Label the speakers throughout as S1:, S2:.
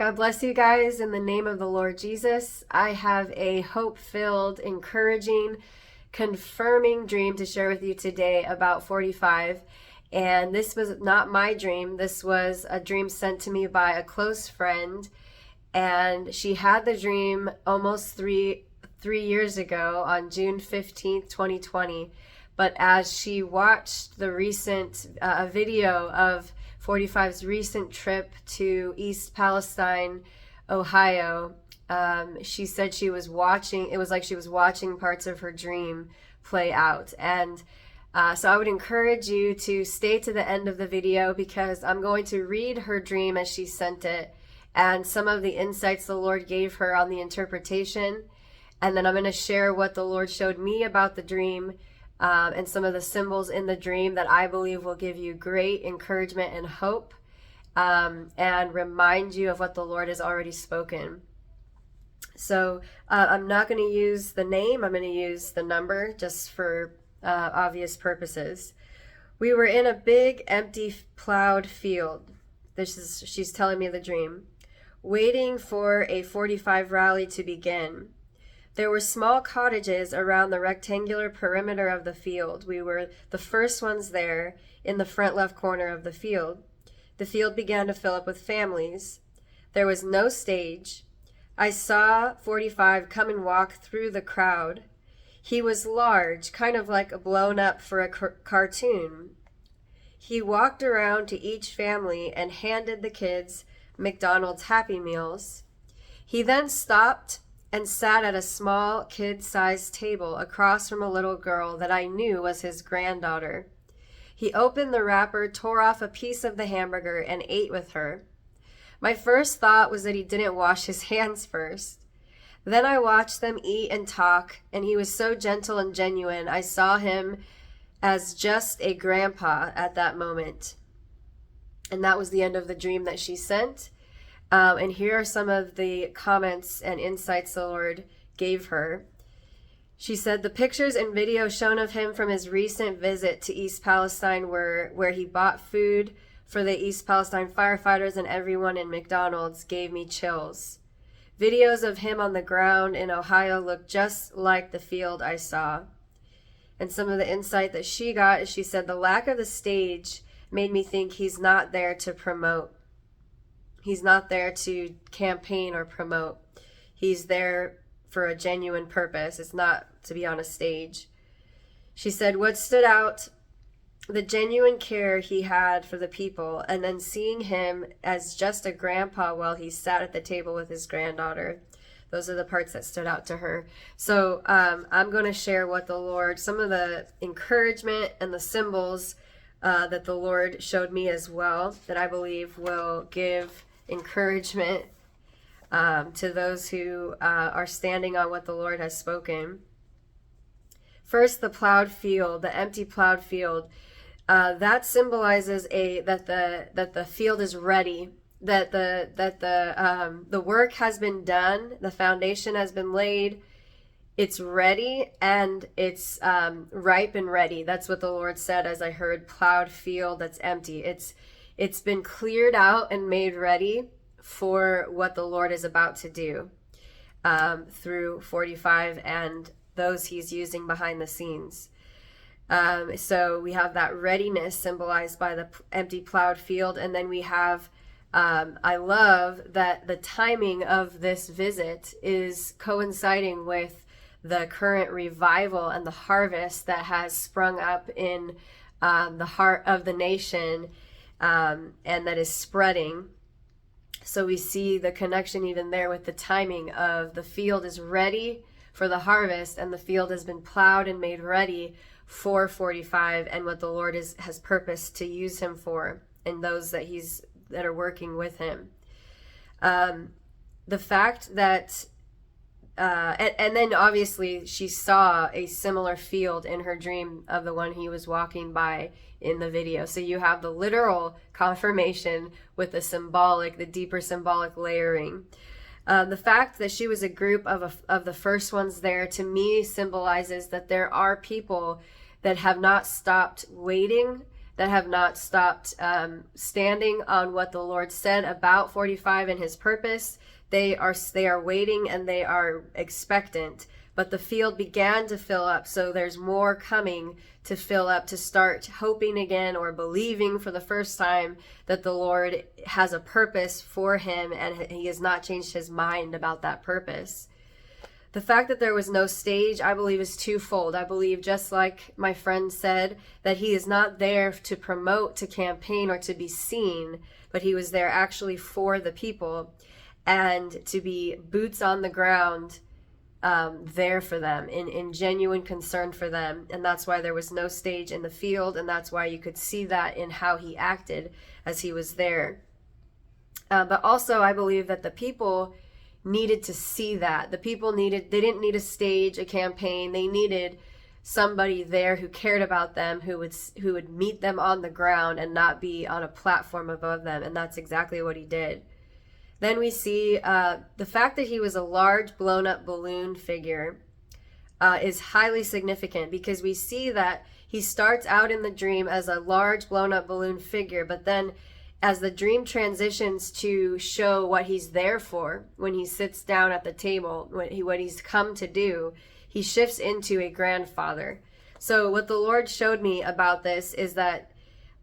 S1: God bless you guys in the name of the Lord Jesus. I have a hope-filled, encouraging, confirming dream to share with you today about 45. And this was not my dream. This was a dream sent to me by a close friend. And she had the dream almost three years ago on June 15th, 2020. But as she watched the recent video of 45's recent trip to East Palestine, Ohio, she said she was watching, it was like she was watching parts of her dream play out. And so I would encourage you to stay to the end of the video, because I'm going to read her dream as she sent it and some of the insights the Lord gave her on the interpretation. And then I'm going to share what the Lord showed me about the dream, and some of the symbols in the dream that I believe will give you great encouragement and hope, and remind you of what the Lord has already spoken. So I'm not going to use the name. I'm going to use the number just for obvious purposes. We were in a big, empty, plowed field. She's telling me the dream, waiting for a 45 rally to begin. There were small cottages around the rectangular perimeter of the field. We were the first ones there in the front left corner of the field. The field began to fill up with families. There was no stage. I saw 45 come and walk through the crowd. He was large, kind of like a blown up for a cartoon. He walked around to each family and handed the kids McDonald's Happy Meals. He then stopped and sat at a small kid-sized table across from a little girl that I knew was his granddaughter. He opened the wrapper, tore off a piece of the hamburger, and ate with her. My first thought was that he didn't wash his hands first. Then I watched them eat and talk, and he was so gentle and genuine. I saw him as just a grandpa at that moment. And that was the end of the dream that she sent. And here are some of the comments and insights the Lord gave her. She said, the pictures and videos shown of him from his recent visit to East Palestine where he bought food for the East Palestine firefighters and everyone in McDonald's gave me chills. Videos of him on the ground in Ohio look just like the field I saw. And some of the insight that she got is, she said, the lack of the stage made me think he's not there to promote. He's not there to campaign or promote. He's there for a genuine purpose. It's not to be on a stage. She said, what stood out, the genuine care he had for the people, and then seeing him as just a grandpa while he sat at the table with his granddaughter. Those are the parts that stood out to her. So I'm going to share what the Lord, some of the encouragement and the symbols that the Lord showed me as well, that I believe will give encouragement to those who are standing on what the Lord has spoken. First, the plowed field, the empty plowed field, that symbolizes that the field is ready, that the work has been done, the foundation has been laid, it's ready, and it's ripe and ready. That's what the Lord said as I heard plowed field that's empty. It's been cleared out and made ready for what the Lord is about to do through 45 and those he's using behind the scenes. So we have that readiness symbolized by the empty plowed field. And then we have, I love that the timing of this visit is coinciding with the current revival and the harvest that has sprung up in the heart of the nation, and that is spreading. So we see the connection even there with the timing of the field is ready for the harvest, and the field has been plowed and made ready for 45 and what the Lord has purposed to use him for, and those that are working with him. The fact that and then obviously she saw a similar field in her dream of the one he was walking by in the video. So you have the literal confirmation with the deeper symbolic layering. The fact that she was a group of the first ones there, to me, symbolizes that there are people that have not stopped waiting, that have not stopped standing on what the Lord said about 45 and his purpose. They are waiting and they are expectant. But the field began to fill up, so there's more coming to fill up, to start hoping again or believing for the first time that the Lord has a purpose for him and he has not changed his mind about that purpose. The fact that there was no stage, I believe, is twofold. I believe, just like my friend said, that he is not there to promote, to campaign, or to be seen, but he was there actually for the people and to be boots on the ground, there for them, in genuine concern for them. And that's why there was no stage in the field, and that's why you could see that in how he acted as he was there. But also, I believe that the people needed to see that. The people they didn't need a stage, a campaign. They needed somebody there who cared about them, who would meet them on the ground and not be on a platform above them. And that's exactly what he did. Then we see the fact that he was a large blown up balloon figure is highly significant, because we see that he starts out in the dream as a large blown up balloon figure, but then as the dream transitions to show what he's there for, when he sits down at the table, what he's come to do, he shifts into a grandfather. So what the Lord showed me about this is that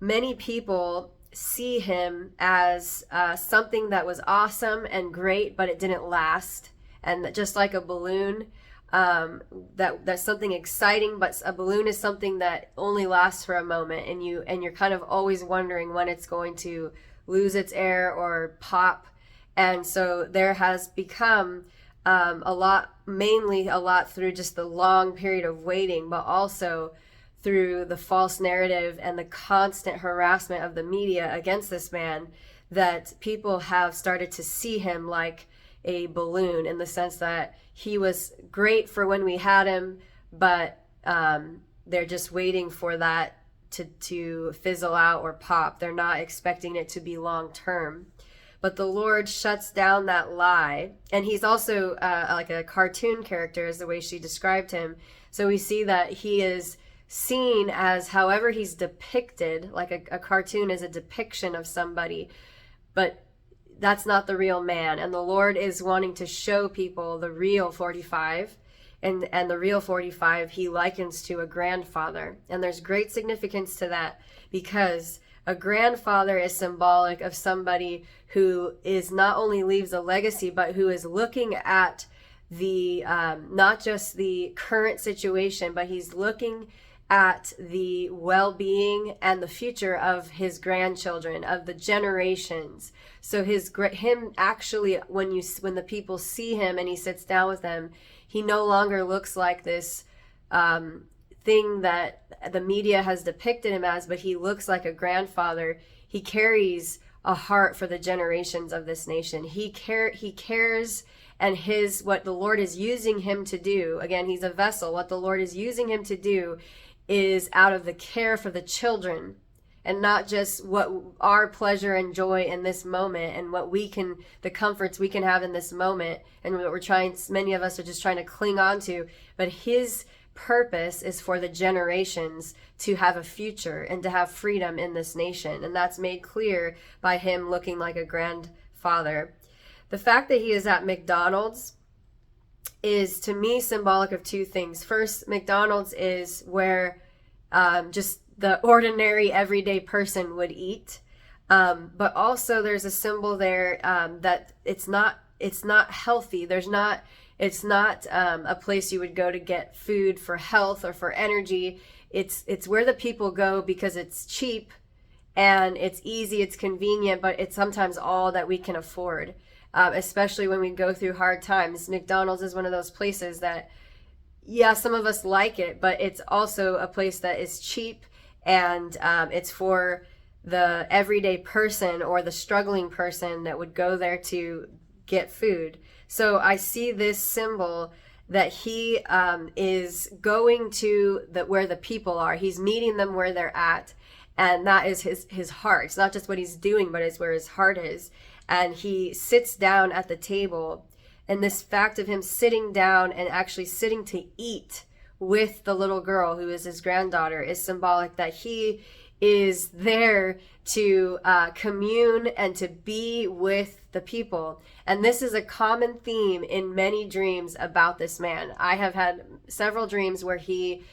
S1: many people see him as something that was awesome and great, but it didn't last. And just like a balloon, that's something exciting, but a balloon is something that only lasts for a moment, and you're kind of always wondering when it's going to lose its air or pop. And so there has become a lot through just the long period of waiting, but also through the false narrative and the constant harassment of the media against this man, that people have started to see him like a balloon, in the sense that he was great for when we had him, but they're just waiting for that to fizzle out or pop. They're not expecting it to be long term. But the Lord shuts down that lie. And he's also like a cartoon character, is the way she described him. So we see that he is seen as however he's depicted, like a cartoon is a depiction of somebody, but that's not the real man. And the Lord is wanting to show people the real 45, and the real 45 he likens to a grandfather. And there's great significance to that, because a grandfather is symbolic of somebody who is not only leaves a legacy, but who is looking at the not just the current situation, but he's looking at the well-being and the future of his grandchildren, of the generations. So him actually, when the people see him and he sits down with them, he no longer looks like this thing that the media has depicted him as, but he looks like a grandfather. He carries a heart for the generations of this nation. He cares, and what the Lord is using him to do, again, he's a vessel. What the Lord is using him to do is out of the care for the children, and not just what our pleasure and joy in this moment, and the comforts we can have in this moment, and what many of us are just trying to cling on to. But his purpose is for the generations to have a future and to have freedom in this nation. And that's made clear by him looking like a grandfather. The fact that he is at McDonald's is, to me, symbolic of two things. First, McDonald's is where just the ordinary everyday person would eat, but also there's a symbol there that it's not healthy. It's not a place you would go to get food for health or for energy. It's where the people go because it's cheap and it's easy, it's convenient, but it's sometimes all that we can afford. Especially when we go through hard times. McDonald's is one of those places that, yeah, some of us like it, but it's also a place that is cheap, and it's for the everyday person or the struggling person that would go there to get food. So I see this symbol that he is going to where the people are. He's meeting them where they're at, and that is his heart. It's not just what he's doing, but it's where his heart is. And he sits down at the table, and this fact of him sitting down and actually sitting to eat with the little girl who is his granddaughter is symbolic that he is there to commune and to be with the people. And this is a common theme in many dreams about this man. I have had several dreams where he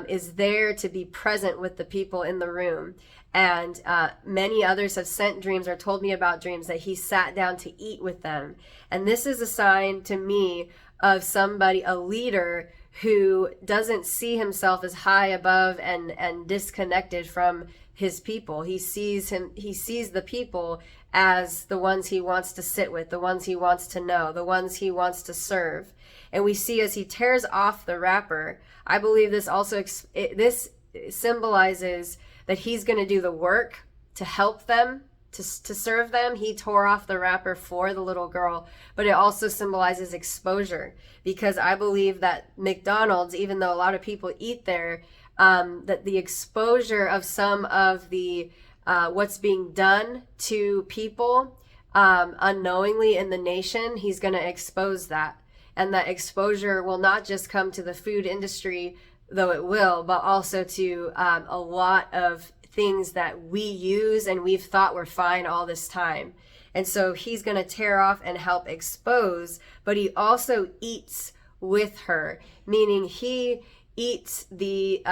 S1: is there to be present with the people in the room. And many others have sent dreams or told me about dreams that he sat down to eat with them. And this is a sign to me of somebody, a leader, who doesn't see himself as high above and disconnected from his people. He sees the people as the ones he wants to sit with, the ones he wants to know, the ones he wants to serve. And we see as he tears off the wrapper, I believe this also this symbolizes that he's going to do the work to help them, to serve them. He tore off the wrapper for the little girl, but it also symbolizes exposure, because I believe that McDonald's, even though a lot of people eat there, that the exposure of some of the what's being done to people unknowingly in the nation, he's going to expose that. And that exposure will not just come to the food industry, though it will, but also to a lot of things that we use and we've thought were fine all this time. And so he's going to tear off and help expose, but he also eats with her, meaning he eats the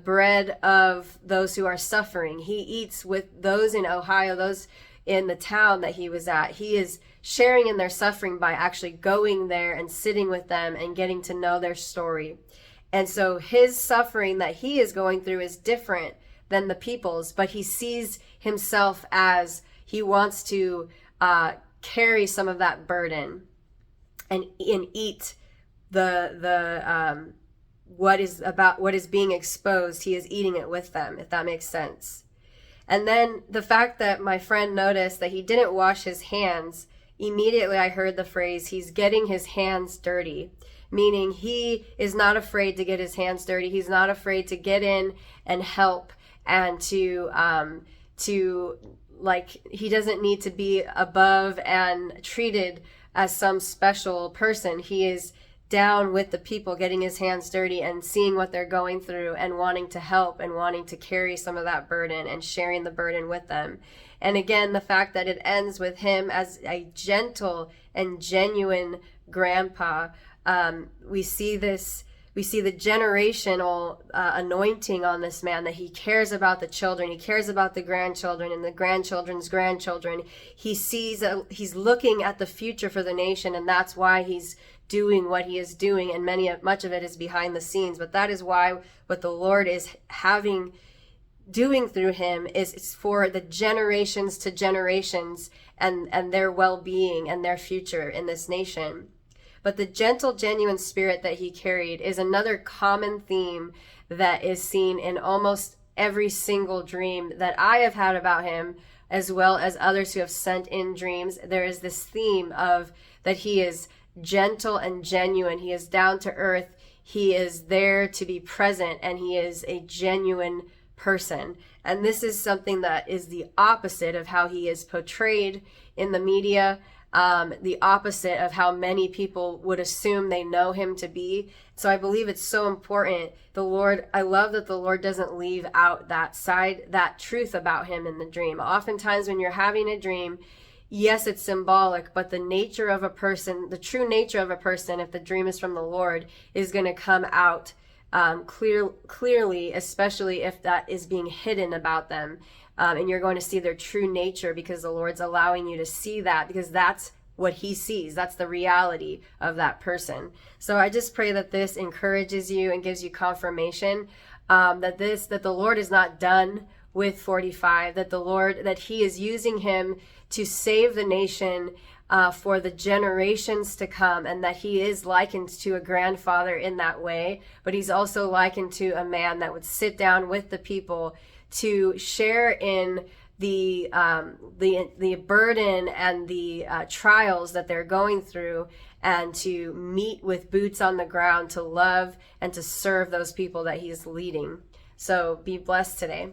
S1: bread of those who are suffering. He eats with those in Ohio, those in the town that he was at. He is sharing in their suffering by actually going there and sitting with them and getting to know their story. And so his suffering that he is going through is different than the people's, but he sees himself as he wants to carry some of that burden and eat the what is being exposed. He is eating it with them, if that makes sense. And then the fact that my friend noticed that he didn't wash his hands, immediately I heard the phrase, he's getting his hands dirty, meaning he is not afraid to get his hands dirty. He's not afraid to get in and help, and to he doesn't need to be above and treated as some special person. He is down with the people, getting his hands dirty and seeing what they're going through and wanting to help and wanting to carry some of that burden and sharing the burden with them. And again, the fact that it ends with him as a gentle and genuine grandpa, we see the generational anointing on this man, that he cares about the children, he cares about the grandchildren and the grandchildren's grandchildren. He's looking at the future for the nation, and that's why he's doing what he is doing, and much of it is behind the scenes. But that is why what the Lord is doing through him is for the generations to generations and their well-being and their future in this nation. But the gentle, genuine spirit that he carried is another common theme that is seen in almost every single dream that I have had about him, as well as others who have sent in dreams. There is this theme of that he is gentle and genuine. He is down to earth. He is there to be present, and he is a genuine person. And this is something that is the opposite of how he is portrayed in the media, the opposite of how many people would assume they know him to be. So I believe it's so important. I love that the Lord doesn't leave out that side, that truth about him in the dream. Oftentimes when you're having a dream, yes, it's symbolic, but the nature of a person, the true nature of a person, if the dream is from the Lord, is going to come out clearly, especially if that is being hidden about them. And you're going to see their true nature, because the Lord's allowing you to see that, because that's what he sees. That's the reality of that person. So I just pray that this encourages you and gives you confirmation that the Lord is not done with 45, that he is using him to save the nation for the generations to come, and that he is likened to a grandfather in that way, but he's also likened to a man that would sit down with the people to share in the burden and the trials that they're going through, and to meet with boots on the ground to love and to serve those people that he's leading. So be blessed today.